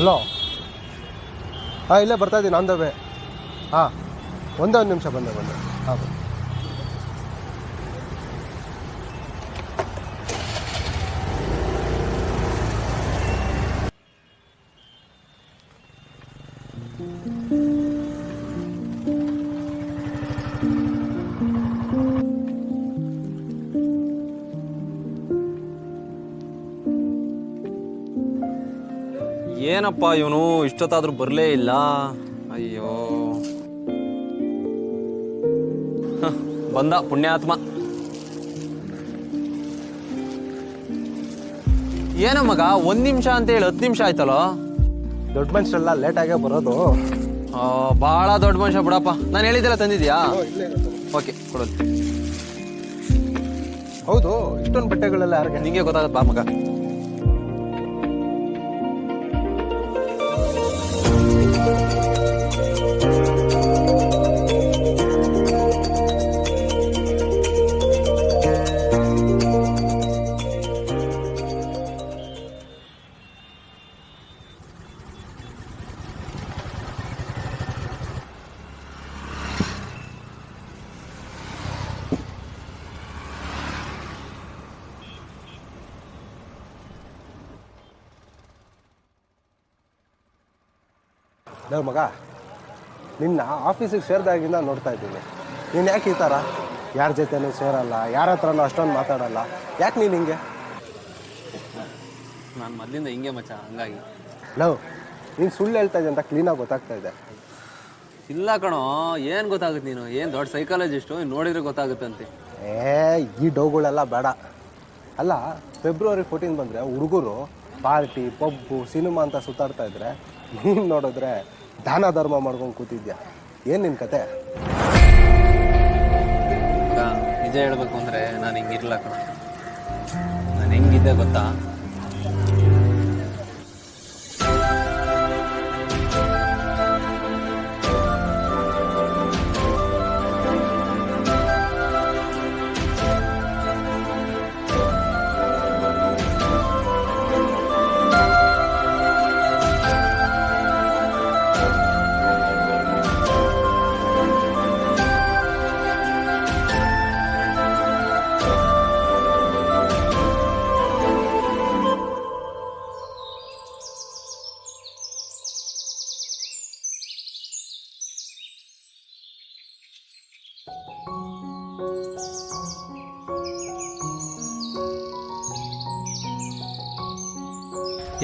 Hello. ಹಾಂ, ಇಲ್ಲೇ ಬರ್ತಾಯಿದ್ದೀನಿ on the way. ಹಾಂ, ಒಂದೇ ಒಂದು ನಿಮಿಷ ಬಂದೆ. ಹಾಂ, ಏನಪ್ಪ ಇವನು ಇಷ್ಟೊತ್ತಾದ್ರೂ ಬರಲೇ ಇಲ್ಲ. ಅಯ್ಯೋ, ಬಂದ ಪುಣ್ಯಾತ್ಮ. ಏನ ಮಗ 1 ನಿಮಿಷ ಅಂತ ಹೇಳಿ 10 ನಿಮಿಷ ಆಯ್ತಲ್ಲ. ದೊಡ್ಡ ಮನುಷ್ಯರೆಲ್ಲ ಲೇಟಾಗೇ ಬರೋದು. ಭಾಳ ದೊಡ್ಡ ಮನುಷ್ಯ ಬಿಡಪ್ಪ. ನಾನು ಹೇಳಿದ್ದೆಲ್ಲ ತಂದಿದ್ಯಾ? ಓಕೆ, ಕೊಡೋದು. ಹೌದು, ಇಷ್ಟೊಂದು ಬಟ್ಟೆಗಳೆಲ್ಲ ಯಾರಿಗೆ? ನಿಂಗೆ ಗೊತ್ತಾಗತ್ತೆ ಬಾ ಮಗ. ದೇವ್ ಮಗ, ನಿನ್ನ ಆಫೀಸಿಗೆ ಸೇರಿದಾಗಿಂದ ನೋಡ್ತಾ ಇದ್ದೀನಿ. ನೀನು ಯಾಕೆ ಈ ಥರ ಯಾರ ಜೊತೆನೂ ಸೇರಲ್ಲ, ಯಾರ ಹತ್ರನೂ ಅಷ್ಟೊಂದು ಮಾತಾಡಲ್ಲ? ಯಾಕೆ ನೀನು ಹಿಂಗೆ? ನಾನು ಮೊದಲಿಂದ ಹಿಂಗೆ ಮಚ್ಚ, ಹಂಗಾಗಿ. ಲವ್, ನೀನು ಸುಳ್ಳು ಹೇಳ್ತಾ ಇದ್ದೆ ಅಂತ ಕ್ಲೀನಾಗಿ ಗೊತ್ತಾಗ್ತಾ ಇದೆ. ಇಲ್ಲ ಕಣೋ, ಏನು ಗೊತ್ತಾಗುತ್ತೆ? ನೀನು ಏನು ದೊಡ್ಡ ಸೈಕಾಲಜಿಸ್ಟು, ನೋಡಿದ್ರೆ ಗೊತ್ತಾಗುತ್ತಂತೆ. ಈ ಡೌಗಳೆಲ್ಲ ಬೇಡ. ಅಲ್ಲ, ಫೆಬ್ರವರಿ 14 ಬಂದರೆ ಹುಡುಗರು ಪಾರ್ಟಿ, ಪಬ್ಬು, ಸಿನಿಮಾ ಅಂತ ಸುತ್ತಾಡ್ತಾ ಇದ್ರೆ ನೀನು ನೋಡಿದ್ರೆ ದಾನ ಧರ್ಮ ಮಾಡ್ಕೊಂಡು ಕೂತಿದ್ಯಾ. ಏನು ನಿನ್ನ ಕತೆ? ನಿಜ ಹೇಳ್ಬೇಕು ಅಂದರೆ ನಾನು ಹಿಂಗಿರಲ್ಲ ಕಣ. ನಾನು ಹೆಂಗಿದ್ದೆ ಗೊತ್ತಾ?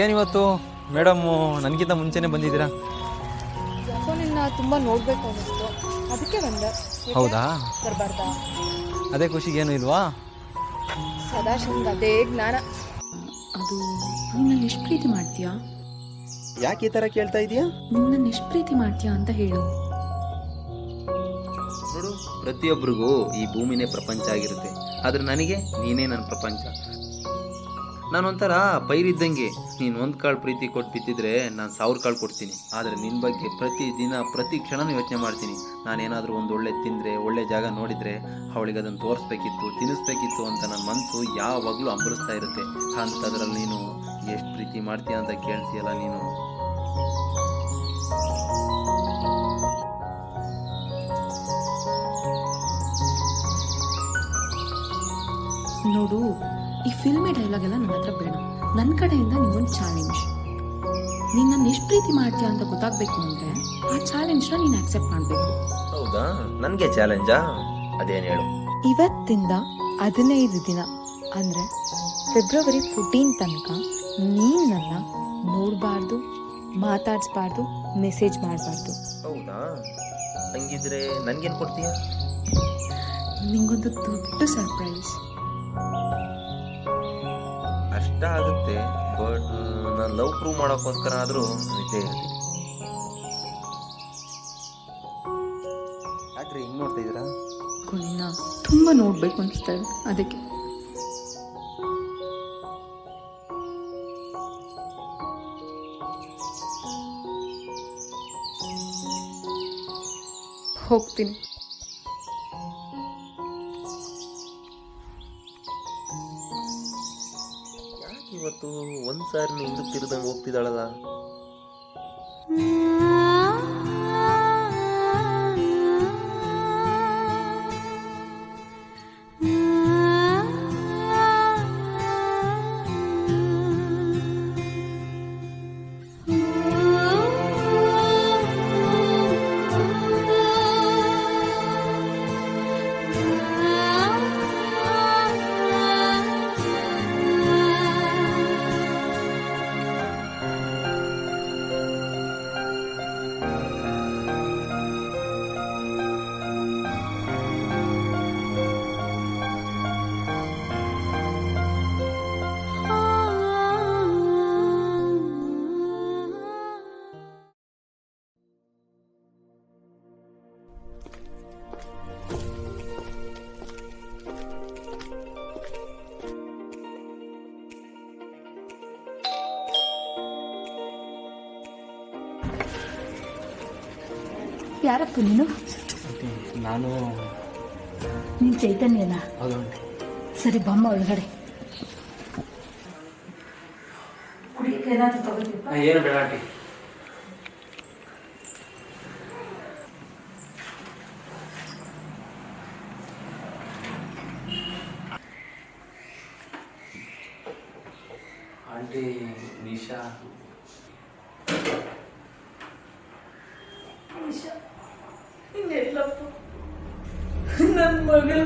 ಏನಿವತ್ತು ಮೇಡಮ್ಮು ನನಗಿಂತ ಮುಂಚೆನೇ ಬಂದಿದ್ದೀರಾ? ಯಾಕೋ ನಿನ್ನ ತುಂಬ ನೋಡಬೇಕು ಅನ್ನಿಸ್ತು, ಅದಕ್ಕೆ ಬಂದೆ. ಹೌದಾ? ಬರಬಾರ್ದಾ? ಅದೇ ಖುಷಿಗೆ ಏನು ಇಲ್ವಾ? ಸದಾಶಿವಂಗ ಅದೇ ಜ್ಞಾನ. ಅದು ನಿನ್ನ ಎಷ್ಟು ಪ್ರೀತಿ ಮಾಡ್ತೀಯಾ? ಯಾಕೆ ಈ ಥರ ಕೇಳ್ತಾ ಇದೀಯಾ? ನಿನ್ನ ಎಷ್ಟು ಪ್ರೀತಿ ಮಾಡ್ತೀಯಾ ಅಂತ ಹೇಳು. ನೋಡು, ಪ್ರತಿಯೊಬ್ಬರಿಗೂ ಈ ಭೂಮಿನೇ ಪ್ರಪಂಚ ಆಗಿರುತ್ತೆ, ಆದರೆ ನನಗೆ ನೀನೇ ನನ್ನ ಪ್ರಪಂಚ. ನಾನೊಂಥರ ಪೈರಿದ್ದಂಗೆ. ನೀನು 1 ಕಾಳು ಪ್ರೀತಿ ಕೊಟ್ಟು ಬಿತ್ತಿದ್ರೆ ನಾನು 1000 ಕಾಳು ಕೊಡ್ತೀನಿ. ಆದರೆ ನಿನ್ನ ಬಗ್ಗೆ ಪ್ರತಿ ದಿನ ಪ್ರತಿ ಕ್ಷಣನೂ ಯೋಚನೆ ಮಾಡ್ತೀನಿ. ನಾನೇನಾದರೂ ಒಂದು ಒಳ್ಳೆ ತಿಂದರೆ, ಒಳ್ಳೆ ಜಾಗ ನೋಡಿದರೆ ಅವಳಿಗೆ ಅದನ್ನು ತೋರಿಸ್ಬೇಕಿತ್ತು, ತಿನ್ನಿಸ್ಬೇಕಿತ್ತು ಅಂತ ನನ್ನ ಮನಸ್ಸು ಯಾವಾಗಲೂ ಹಂಬಲಿಸ್ತಾ ಇರುತ್ತೆ. ಅಂಥದ್ರಲ್ಲಿ ನೀನು ಎಷ್ಟು ಪ್ರೀತಿ ಮಾಡ್ತೀಯ ಅಂತ ಕೇಳ್ತೀಯಲ್ಲ ನೀನು. ನೋಡು, ಈ ಫಿಲ್ಮಿ ಡೈಲಾಗ್ ಎಲ್ಲ ನನ್ನ ಹತ್ರ ಬೇಡ. ನನ್ನ ಕಡೆಯಿಂದ ನಿಂಗೊಂದು ಚಾಲೆಂಜ್. ನೀನು ನನ್ನ ಎಷ್ಟು ಪ್ರೀತಿ ಮಾಡ್ತೀಯಾ ಅಂತ ಗೊತ್ತಾಗಬೇಕು ಅಂದರೆ ಆ ಚಾಲೆಂಜ್ನ ನೀನು ಆಕ್ಸೆಪ್ಟ್ ಮಾಡಬೇಕು. ಹೌದಾ? ನನಗೆ ಚಾಲೆಂಜಾ? ಅದೇನು ಹೇಳು. ಇವತ್ತಿಂದ 15 ದಿನ ಅಂದರೆ ಫೆಬ್ರವರಿ 14 ತನಕ ನೀನು ನನ್ನ ನೋಡಬಾರ್ದು, ಮಾತಾಡಿಸ್ಬಾರ್ದು, ಮೆಸೇಜ್ ಮಾಡಬಾರ್ದು. ಹೌದಾ? ಹಂಗಿದ್ರೆ ನನಗೇನು ಕೊಡ್ತೀಯ? ನಿಂಗೊಂದು ದೊಡ್ಡ ಸರ್ಪ್ರೈಸ್. ಕಷ್ಟ ಆಗುತ್ತೆ, ಬಟ್ ನಾನು ಲವ್ ಪ್ರೂವ್ ಮಾಡೋಕ್ಕೋಸ್ಕರ ಆದರೂ ಇದ್ದೇ ಇರ್ತೀನಿ. ಯಾಕ್ರಿ ಹಿಂಗೆ ನೋಡ್ತಾ ಇದ್ದೀರಾ? ನಿನ್ನ ತುಂಬ ನೋಡಬೇಕು ಅನಿಸ್ತಾ ಇದೆ, ಅದಕ್ಕೆ. ಹೋಗ್ತೀನಿ. ಯಾಕೆ ಇವತ್ತು ಒಂದು ಸಾರಿ ಹಿಂದಕ್ಕೆ ತಿರ್ದಂಗೆ ಹೋಗ್ತಿದ್ದಾಳಲ್ಲ? ಯಾರಪ್ಪ ನೀನು? ನಾನು ನೀನು ಚೈತನ್ಯನಾ? ಹೌದು. ಸರಿ ಬಮ್ಮ ಒಳಗಡೆ. ಕುಡಿಯಕ್ಕೆ ಏನಾದರೂ ತಗೋತೀಪ್ಪ? ಏನು ಬೇಡ ಆಂಟಿ. ಆಂಟಿ ನಿಶಾ ಇನ್ನೆಲ್ಲಪ್ಪ ನನ್ನ ಮಗಳು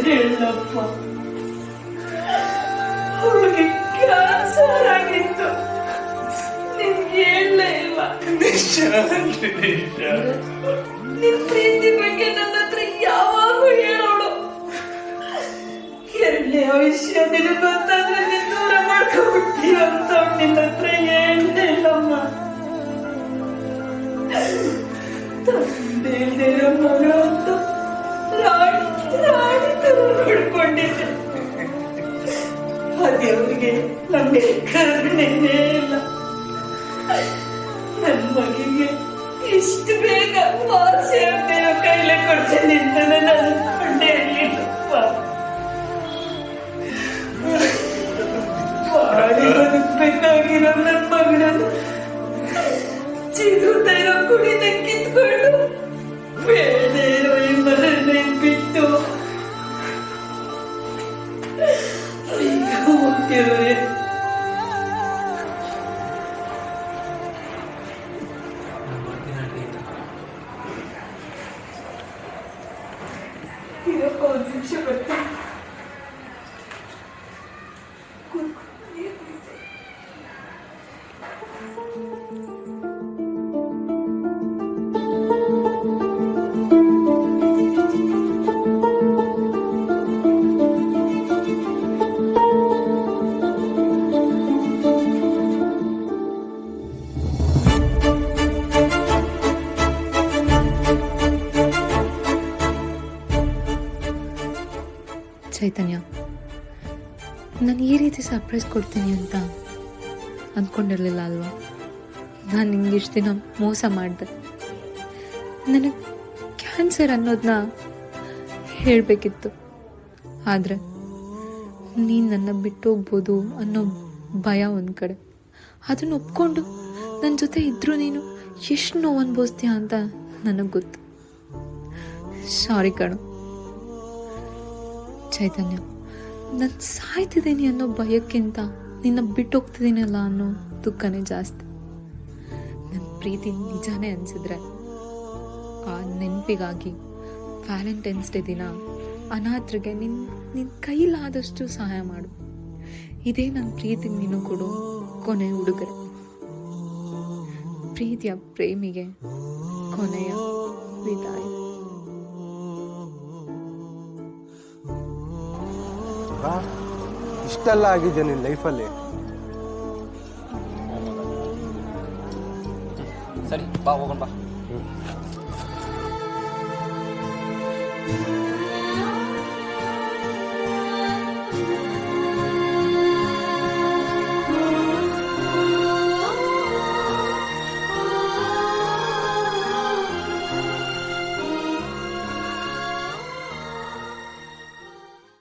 ಹೇಳಪ್ಪ, ಅವಳಿಗೆ ಕ್ಯಾನ್ಸರ್ ಆಗಿತ್ತು. ನಿನ್ಗೆ ಹೇಳಲೇ ಇಲ್ಲ. ನಿನ್ ಪ್ರೀತಿ ಬಗ್ಗೆ ನನ್ನ ಹತ್ರ ಯಾವಾಗೂ ಹೇಳೋಳು. ಎರಡನೇ ವಿಷಯ ನಿನಗೆ ಗೊತ್ತಾದ್ರೆ ನೀನ್ ದೂರ ಮಾಡ್ಕೊಂಡ್ಬಿಡ್ತೀಯ ಅಂತ ನಿನ್ನ ಹತ್ರ ಹೇಳಲೇ ಇಲ್ಲಮ್ಮ. ತಂದೆ ಮಗಳು ಅಂತ ರಾಣಿ ರಾಣಿ ತರ ನೋಡ್ಕೊಂಡಿದ್ದೆ. ಅದೇ ಅವ್ರಿಗೆ ನಮ್ಗೆ ಕರುಣೆನೇ ಇಲ್ಲ. ನನ್ನ ಮಗಿಗೆ ಇಷ್ಟು ಬೇಗ ಮಾರ್ಸಿ ಆಗ್ದೇನೋ ಕೈಲೇ ಕೊಡ್ತೀನಿ ಅಂತ ನಾನು ಅನ್ಕೊಂಡೇ ಇರ್ಲಿಲ್ಲಪ್ಪ. ಬಾಳಿ ಬದುಕ್ಬೇಕಾಗಿರೋ ನನ್ನ ಮಗಳನ್ನು ಚಿಗುರ್ತಾ ಇರೋ ಕುಡಿನ ಕಿತ್ಕೊಂಡು ಬೇಡ ಇರೋ ಈ ಮರನ್ನೇ ಬಿಟ್ಟು ಹೋಗ್ತಿರೋರೆ. ಇದಪ್ಪ ಒಂದು ನಿಮಿಷ ಬರ್ತೀನಿ. ಚೈತನ್ಯ, ನಾನು ಈ ರೀತಿ ಸರ್ಪ್ರೈಸ್ ಕೊಡ್ತೀನಿ ಅಂತ ಅಂದ್ಕೊಂಡಿರಲಿಲ್ಲ ಅಲ್ವಾ? ನಾನು ನಿಂಗೆ ಇಷ್ಟು ದಿನ ಮೋಸ ಮಾಡಿದೆ. ನನಗೆ ಕ್ಯಾನ್ಸರ್ ಅನ್ನೋದನ್ನ ಹೇಳಬೇಕಿತ್ತು, ಆದರೆ ನೀನು ನನ್ನ ಬಿಟ್ಟು ಹೋಗ್ಬೋದು ಅನ್ನೋ ಭಯ ಒಂದು ಕಡೆ. ಅದನ್ನು ಒಪ್ಕೊಂಡು ನನ್ನ ಜೊತೆ ಇದ್ರೂ ನೀನು ಎಷ್ಟು ನೋವು ಅನ್ಭವಿಸ್ತೀಯ ಅಂತ ನನಗೆ ಗೊತ್ತು. ಸಾರಿ ಕಣು ಚೈತನ್ಯ, ನಾನು ಸಾಯ್ತಿದ್ದೀನಿ ಅನ್ನೋ ಭಯಕ್ಕಿಂತ ನಿನ್ನ ಬಿಟ್ಟು ಹೋಗ್ತಿದ್ದೀನಲ್ಲ ಅನ್ನೋ ದುಃಖನೇ ಜಾಸ್ತಿ. ನನ್ನ ಪ್ರೀತಿ ನಿಜಾನೇ ಅನಿಸಿದ್ರೆ ಆ ನೆನಪಿಗಾಗಿ ವ್ಯಾಲೆಂಟೈನ್ಸ್ ಡೇ ದಿನ ಅನಾಥರಿಗೆ ನಿನ್ನ ಕೈಲಾದಷ್ಟು ಸಹಾಯ ಮಾಡು. ಇದೇ ನನ್ನ ಪ್ರೀತಿಗೆ ನೀನು ಕೊಡು ಕೊನೆ ಉಡುಗೊರೆ. ಪ್ರೀತಿಯ ಪ್ರೇಮಿಗೆ ಕೊನೆಯ ವಿದಾಯ. ಇಷ್ಟೆಲ್ಲ ಆಗಿದೆ ನಿನ್ನ ಲೈಫಲ್ಲಿ. ಸರಿ ಬಾ ಹೋಗೋಣ ಬಾ.